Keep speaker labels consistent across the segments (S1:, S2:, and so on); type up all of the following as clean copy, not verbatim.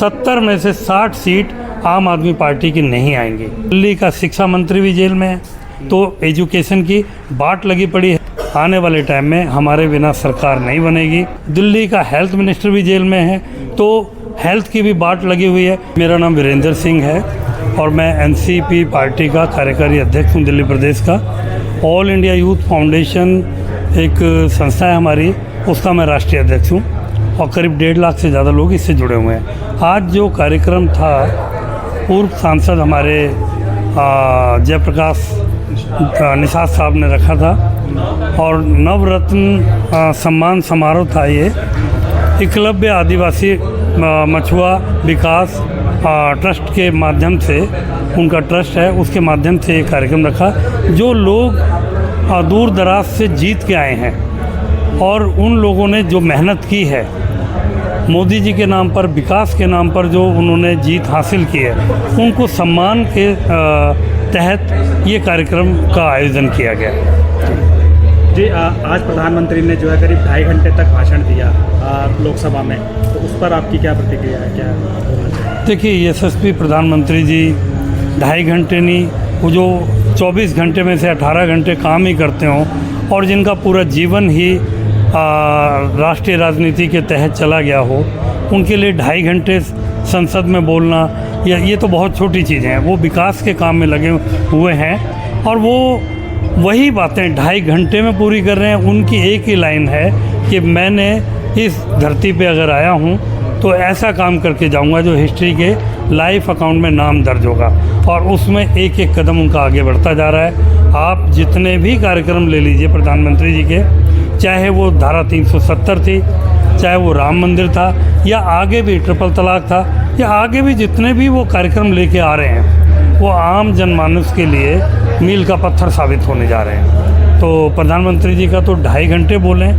S1: 70 में से 60 सीट आम आदमी पार्टी की नहीं आएंगी। दिल्ली का शिक्षा मंत्री भी जेल में है, तो एजुकेशन की बाट लगी पड़ी है। आने वाले टाइम में हमारे बिना सरकार नहीं बनेगी। दिल्ली का हेल्थ मिनिस्टर भी जेल में है, तो हेल्थ की भी बाट लगी हुई है। मेरा नाम वीरेंद्र सिंह है और मैं एनसीपी पार्टी का कार्यकारी अध्यक्ष हूँ दिल्ली प्रदेश का। ऑल इंडिया यूथ फाउंडेशन एक संस्था है हमारी, उसका मैं राष्ट्रीय अध्यक्ष हूँ और करीब 1.5 लाख से ज़्यादा लोग इससे जुड़े हुए हैं। आज जो कार्यक्रम था, पूर्व सांसद हमारे जयप्रकाश निषाद साहब ने रखा था और नवरत्न सम्मान समारोह था। ये एकलव्य आदिवासी मछुआ विकास ट्रस्ट के माध्यम से, उनका ट्रस्ट है, उसके माध्यम से ये कार्यक्रम रखा। जो लोग दूर दराज से जीत के आए हैं और उन लोगों ने जो मेहनत की है, मोदी जी के नाम पर, विकास के नाम पर जो उन्होंने जीत हासिल की है, उनको सम्मान के तहत ये कार्यक्रम का आयोजन किया गया।
S2: जी, आज प्रधानमंत्री ने जो है करीब 2.5 घंटे तक भाषण दिया लोकसभा में, तो उस पर आपकी क्या प्रतिक्रिया है? क्या
S1: देखिए, यशस्वी प्रधानमंत्री जी 2.5 घंटे नहीं, वो जो 24 घंटे में से 18 घंटे काम ही करते हों और जिनका पूरा जीवन ही राष्ट्रीय राजनीति के तहत चला गया हो, उनके लिए 2.5 घंटे संसद में बोलना ये तो बहुत छोटी चीज़ें हैं। वो विकास के काम में लगे हुए हैं और वो वही बातें 2.5 घंटे में पूरी कर रहे हैं। उनकी एक ही लाइन है कि मैंने इस धरती पे अगर आया हूँ तो ऐसा काम करके जाऊँगा जो हिस्ट्री के लाइफ अकाउंट में नाम दर्ज होगा, और उसमें एक एक कदम उनका आगे बढ़ता जा रहा है। आप जितने भी कार्यक्रम ले लीजिए प्रधानमंत्री जी के, चाहे वो धारा 370 थी, चाहे वो राम मंदिर था, या आगे भी ट्रिपल तलाक था, या आगे भी जितने भी वो कार्यक्रम लेके आ रहे हैं, वो आम जनमानस के लिए मील का पत्थर साबित होने जा रहे हैं। तो प्रधानमंत्री जी का तो 2.5 घंटे बोलें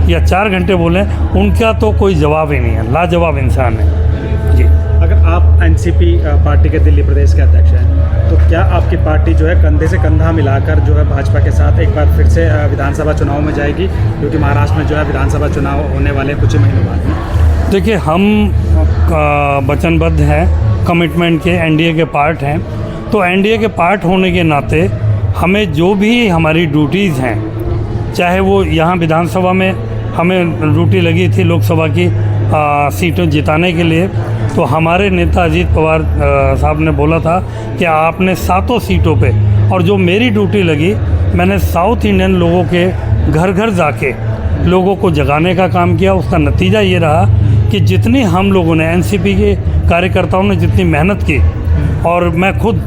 S1: या 4 घंटे बोलें, उनका तो कोई जवाब ही नहीं है। लाजवाब इंसान है जी।
S2: अगर आप एनसीपी पार्टी के दिल्ली प्रदेश के अध्यक्ष हैं, तो क्या आपकी पार्टी जो है कंधे से कंधा मिलाकर जो है भाजपा के साथ एक बार फिर से विधानसभा चुनाव में जाएगी? क्योंकि महाराष्ट्र में जो है विधानसभा चुनाव होने वाले कुछ ही महीनों बाद।
S1: देखिए, हम वचनबद्ध हैं, कमिटमेंट के, एनडीए के पार्ट हैं। तो एनडीए के पार्ट होने के नाते हमें जो भी हमारी ड्यूटीज़ हैं, चाहे वो यहाँ विधानसभा में हमें ड्यूटी लगी थी लोकसभा की सीटें जिताने के लिए, तो हमारे नेता अजीत पवार साहब ने बोला था कि आपने 7 सीटों पे, और जो मेरी ड्यूटी लगी, मैंने साउथ इंडियन लोगों के घर घर जाके लोगों को जगाने का काम किया। उसका नतीजा ये रहा कि जितनी हम लोगों ने, एनसीपी के कार्यकर्ताओं ने जितनी मेहनत की, और मैं खुद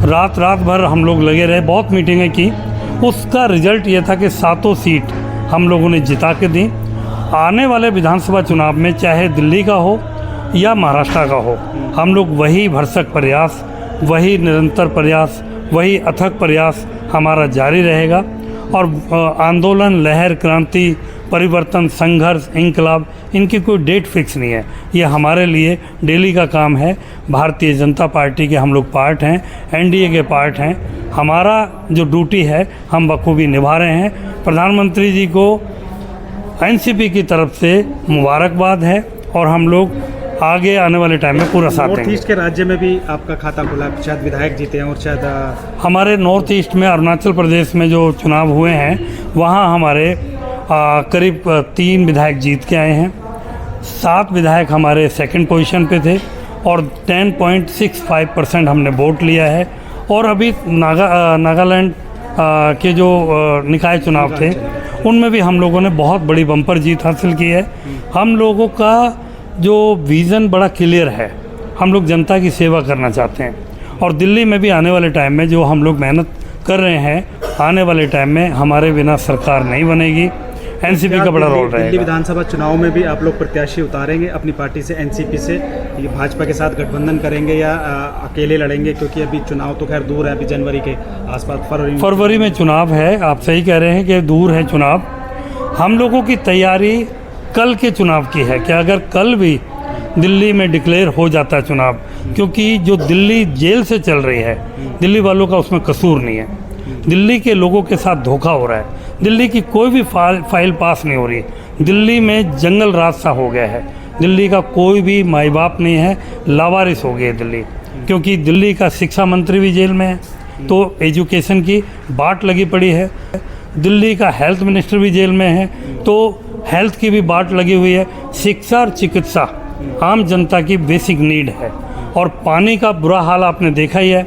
S1: रात भर हम लोग लगे रहे, बहुत मीटिंगें की, उसका रिजल्ट ये था कि 7 सीट हम लोगों ने जिता के दी। आने वाले विधानसभा चुनाव में चाहे दिल्ली का हो या महाराष्ट्र का हो, हम लोग वही भरसक प्रयास, वही निरंतर प्रयास, वही अथक प्रयास हमारा जारी रहेगा। और आंदोलन, लहर, क्रांति, परिवर्तन, संघर्ष, इंकलाब, इनकी कोई डेट फिक्स नहीं है। ये हमारे लिए डेली का काम है। भारतीय जनता पार्टी के हम लोग पार्ट हैं, एनडीए के पार्ट हैं। हमारा जो ड्यूटी है हम बखूबी निभा रहे हैं। प्रधानमंत्री जी को एनसीपी की तरफ से मुबारकबाद है और हम लोग आगे आने वाले टाइम में पूरा साथ देंगे।
S2: नॉर्थ ईस्ट के राज्य में भी आपका खाता खुला, शायद विधायक जीते हैं, और शायद
S1: हमारे नॉर्थ ईस्ट में, अरुणाचल प्रदेश में जो चुनाव हुए हैं, वहाँ हमारे करीब 3 विधायक जीत के आए हैं। 7 विधायक हमारे सेकंड पोजीशन पे थे और 10.65% हमने वोट लिया है। और अभी नागालैंड के जो निकाय चुनाव थे, उनमें भी हम लोगों ने बहुत बड़ी बम्पर जीत हासिल की है। हम लोगों का जो विज़न बड़ा क्लियर है, हम लोग जनता की सेवा करना चाहते हैं। और दिल्ली में भी आने वाले टाइम में जो हम लोग मेहनत कर रहे हैं, आने वाले टाइम में हमारे बिना सरकार नहीं बनेगी। एनसीपी का बड़ा रोल रहेगा।
S2: दिल्ली विधानसभा चुनाव में भी आप लोग प्रत्याशी उतारेंगे अपनी पार्टी से एनसीपी से? ये भाजपा के साथ गठबंधन करेंगे या अकेले लड़ेंगे? क्योंकि अभी चुनाव तो खैर दूर है, अभी जनवरी के आसपास,
S1: फरवरी में चुनाव है। आप सही कह रहे हैं कि दूर है चुनाव। हम लोगों की तैयारी कल के चुनाव की है कि अगर कल भी दिल्ली में डिक्लेयर हो जाता है चुनाव, क्योंकि जो दिल्ली जेल से चल रही है, दिल्ली वालों का उसमें कसूर नहीं है। दिल्ली के लोगों के साथ धोखा हो रहा है। दिल्ली की कोई भी फाइल पास नहीं हो रही। दिल्ली में जंगल राज सा हो गया है। दिल्ली का कोई भी माई बाप नहीं है, लावारिस हो गई दिल्ली। क्योंकि दिल्ली का शिक्षा मंत्री भी जेल में है, तो एजुकेशन की बाट लगी पड़ी है। दिल्ली का हेल्थ मिनिस्टर भी जेल में है, तो हेल्थ की भी बाट लगी हुई है। शिक्षा और चिकित्सा आम जनता की बेसिक नीड है। और पानी का बुरा हाल आपने देखा ही है,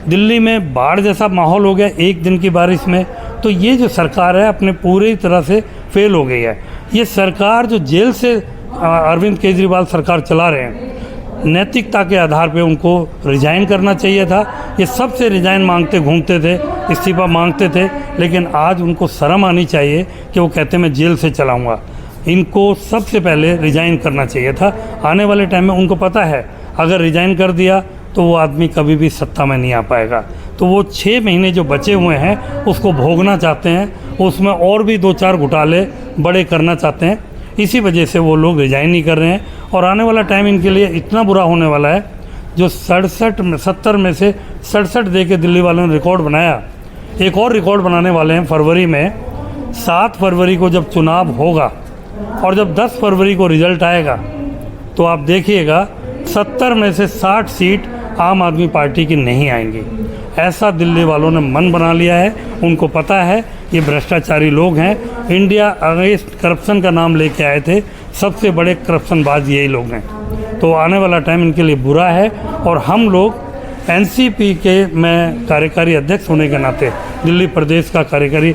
S1: दिल्ली में बाढ़ जैसा माहौल हो गया एक दिन की बारिश में। तो ये जो सरकार है अपने पूरी तरह से फेल हो गई है। ये सरकार जो जेल से अरविंद केजरीवाल सरकार चला रहे हैं, नैतिकता के आधार पे उनको रिजाइन करना चाहिए था। ये सबसे रिजाइन मांगते घूमते थे, इस्तीफा मांगते थे, लेकिन आज उनको शर्म आनी चाहिए कि वो कहते मैं जेल से चलाऊँगा। इनको सबसे पहले रिजाइन करना चाहिए था। आने वाले टाइम में उनको पता है अगर रिजाइन कर दिया तो वो आदमी कभी भी सत्ता में नहीं आ पाएगा। तो वो 6 महीने जो बचे हुए हैं उसको भोगना चाहते हैं, उसमें और भी 2-4 घोटाले बड़े करना चाहते हैं। इसी वजह से वो लोग रिजाइन नहीं कर रहे हैं। और आने वाला टाइम इनके लिए इतना बुरा होने वाला है, जो 70 में से 67 दे के दिल्ली वालों ने रिकॉर्ड बनाया, एक और रिकॉर्ड बनाने वाले हैं फरवरी में। 7 फरवरी को जब चुनाव होगा और जब 10 फरवरी को रिजल्ट आएगा, तो आप देखिएगा 70 में से 60 सीट आम आदमी पार्टी की नहीं आएंगी। ऐसा दिल्ली वालों ने मन बना लिया है। उनको पता है ये भ्रष्टाचारी लोग हैं। इंडिया अगेंस्ट करप्शन का नाम लेके आए थे, सबसे बड़े करप्शनबाज यही लोग हैं। तो आने वाला टाइम इनके लिए बुरा है। और हम लोग एनसीपी के मैं कार्यकारी अध्यक्ष होने के नाते, दिल्ली प्रदेश का कार्यकारी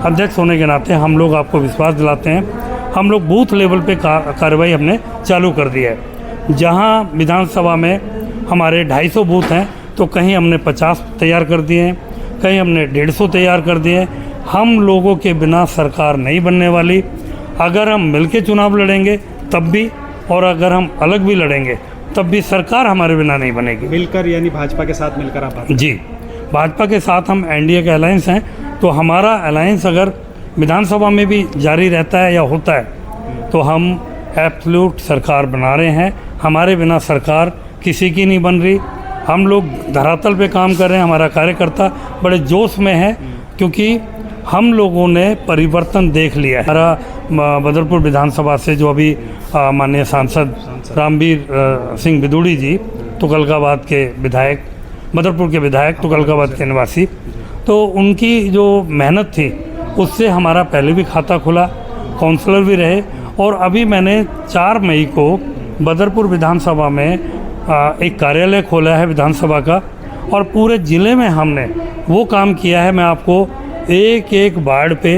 S1: अध्यक्ष होने के नाते हम लोग आपको विश्वास दिलाते हैं। हम लोग बूथ लेवल पे कार्रवाई हमने चालू कर दी है। जहां विधानसभा में हमारे 250 बूथ हैं, तो कहीं हमने 50 तैयार कर दिए हैं, कहीं हमने 150 तैयार कर दिए हैं। हम लोगों के बिना सरकार नहीं बनने वाली। अगर हम मिलके चुनाव लड़ेंगे तब भी, और अगर हम अलग भी लड़ेंगे तब भी सरकार हमारे बिना नहीं बनेगी।
S2: मिलकर यानी भाजपा के साथ मिलकर आप
S1: जी, भाजपा के साथ हम एनडीए के अलायंस हैं। तो हमारा अलायंस अगर विधानसभा में भी जारी रहता है या होता है, तो हम एब्सोल्यूट सरकार बना रहे हैं। हमारे बिना सरकार किसी की नहीं बन रही। हम लोग धरातल पे काम कर रहे हैं। हमारा कार्यकर्ता बड़े जोश में है, क्योंकि हम लोगों ने परिवर्तन देख लिया है। हमारा बदरपुर विधानसभा से जो अभी माननीय सांसद रामवीर सिंह बिदुड़ी जी, तुगलकाबाद के विधायक, बदरपुर के विधायक, तुगलकाबाद के निवासी, तो उनकी जो मेहनत थी उससे हमारा पहले भी खाता खुला, काउंसलर भी रहे। और अभी मैंने 4 मई को बदरपुर विधानसभा में एक कार्यालय खोला है विधानसभा का, और पूरे ज़िले में हमने वो काम किया है। मैं आपको एक वार्ड पे,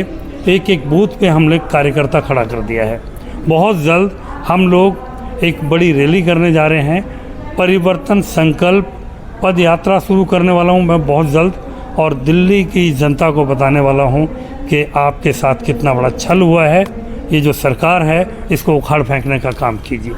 S1: एक बूथ पे हमने कार्यकर्ता खड़ा कर दिया है। बहुत जल्द हम लोग एक बड़ी रैली करने जा रहे हैं। परिवर्तन संकल्प पद यात्रा शुरू करने वाला हूं मैं बहुत जल्द, और दिल्ली की जनता को बताने वाला हूं कि आपके साथ कितना बड़ा छल हुआ है। ये जो सरकार है इसको उखाड़ फेंकने का काम कीजिए।